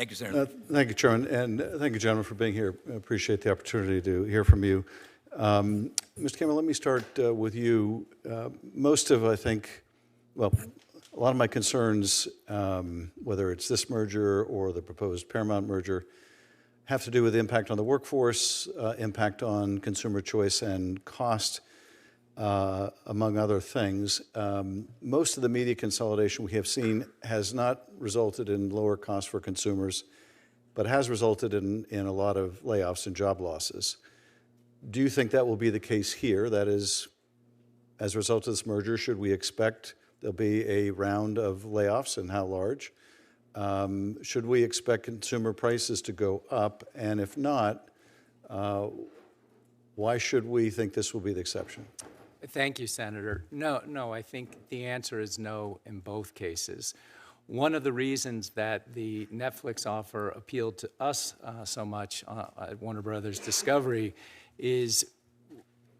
Thank you, Senator. Thank you, Chairman, and thank you, gentlemen, for being here. I appreciate the opportunity to hear from you. Mr. Campbell, let me start with you. Most of, I think, well, a lot of my concerns, whether it's this merger or the proposed Paramount merger, have to do with the impact on the workforce, impact on consumer choice and cost, among other things. Most of the media consolidation we have seen has not resulted in lower costs for consumers, but has resulted in a lot of layoffs and job losses. Do you think that will be the case here? That is, as a result of this merger, should we expect there'll be a round of layoffs, and how large? Should we expect consumer prices to go up? And if not, why should we think this will be the exception? Thank you, Senator. No, I think the answer is no in both cases. One of the reasons that the Netflix offer appealed to us so much at Warner Brothers Discovery is,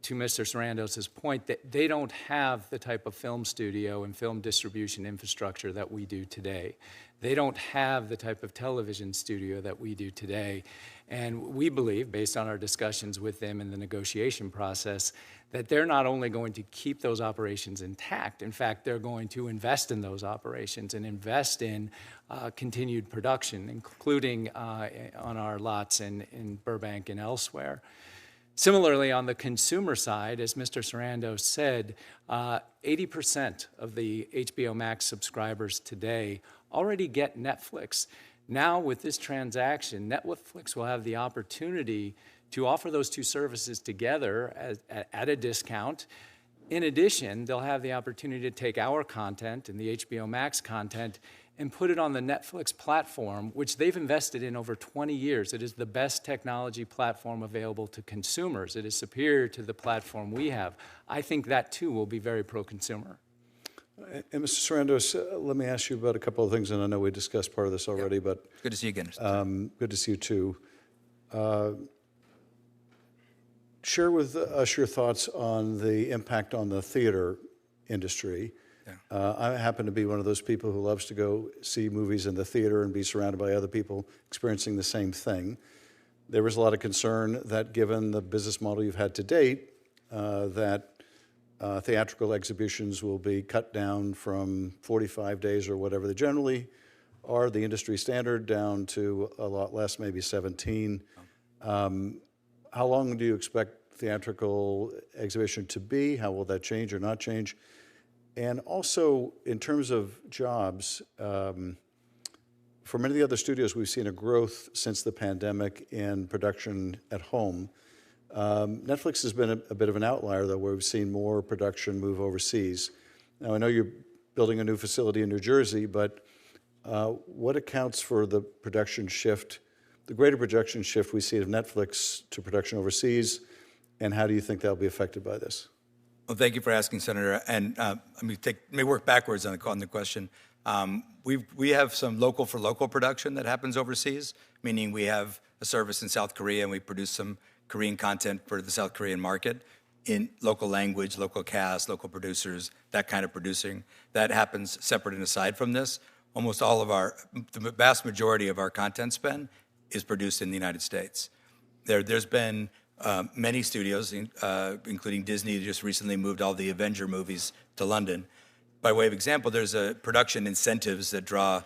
to Mr. Sarandos' point, that they don't have the type of film studio and film distribution infrastructure that we do today. They don't have the type of television studio that we do today. And we believe, based on our discussions with them in the negotiation process, that they're not only going to keep those operations intact, in fact, they're going to invest in those operations and invest in continued production, including on our lots in Burbank and elsewhere. Similarly, on the consumer side, as Mr. Sarandos said, 80% of the HBO Max subscribers today already get Netflix. Now, with this transaction, Netflix will have the opportunity to offer those two services together at a discount. In addition, they'll have the opportunity to take our content and the HBO Max content and put it on the Netflix platform, which they've invested in over 20 years. It is the best technology platform available to consumers. It is superior to the platform we have. I think that, too, will be very pro-consumer. And Mr. Sarandos, let me ask you about a couple of things, and I know we discussed part of this already, but Good to see you again. Good to see you too. Share with us your thoughts on the impact on the theater industry. Yeah. I happen to be one of those people who loves to go see movies in the theater and be surrounded by other people experiencing the same thing. There was a lot of concern that, given the business model you've had to date, that theatrical exhibitions will be cut down from 45 days or whatever they generally are, the industry standard, down to a lot less, maybe 17. How long do you expect theatrical exhibition to be? How will that change or not change? And also, in terms of jobs, for many of the other studios, we've seen a growth since the pandemic in production at home. Netflix has been a bit of an outlier, though, where we've seen more production move overseas. Now, I know you're building a new facility in New Jersey, but what accounts for the production shift, the greater production shift we see of Netflix to production overseas, and how do you think that'll be affected by this? Well, thank you for asking, Senator. And let me work backwards on the question. We have some local for local production that happens overseas, meaning we have a service in South Korea and we produce some Korean content for the South Korean market in local language, local cast, local producers, that kind of producing. That happens separate and aside from this. Almost all of the vast majority of our content spend is produced in the United States. There's been many studios, including Disney, just recently moved all the Avenger movies to London. By way of example, there's production incentives that draw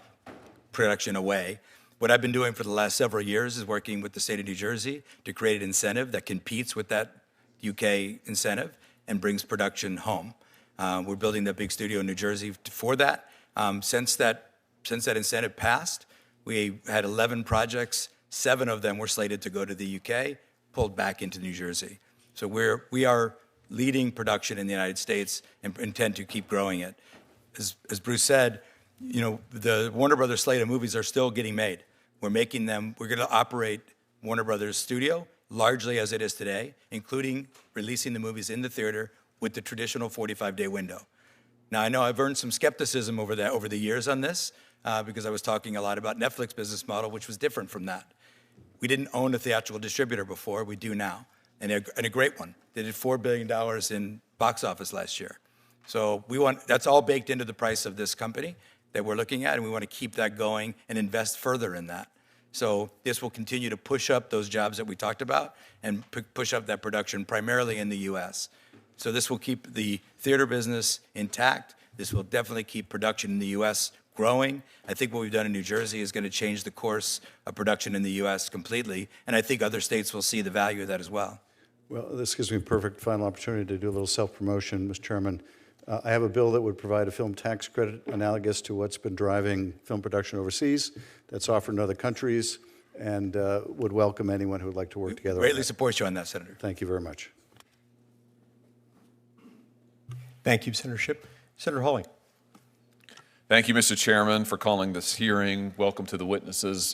production away. What I've been doing for the last several years is working with the state of New Jersey to create an incentive that competes with that UK incentive and brings production home. We're building that big studio in New Jersey for that. Since that incentive passed, we had 11 projects. 7 of them were slated to go to the UK, pulled back into New Jersey. So we are leading production in the United States and intend to keep growing it. As Bruce said, the Warner Brothers slate of movies are still getting made. We're making them. We're going to operate Warner Brothers Studio largely as it is today, including releasing the movies in the theater with the traditional 45-day window. Now, I know I've earned some skepticism over the years on this because I was talking a lot about Netflix business model, which was different from that. We didn't own a theatrical distributor before. We do now, and a great one. They did $4 billion in box office last year. So that's all baked into the price of this company that we're looking at, and we want to keep that going and invest further in that. So this will continue to push up those jobs that we talked about and push up that production primarily in the U.S. So this will keep the theater business intact. This will definitely keep production in the U.S. growing. I think what we've done in New Jersey is going to change the course of production in the U.S. completely, and I think other states will see the value of that as well. Well, this gives me a perfect final opportunity to do a little self-promotion, Mr. Chairman. I have a bill that would provide a film tax credit analogous to what's been driving film production overseas, that's offered in other countries, and would welcome anyone who would like to work together. Greatly support you on that, Senator. Thank you very much. Thank you, Senator Schiff. Senator Hawley. Thank you, Mr. Chairman, for calling this hearing. Welcome to the witnesses.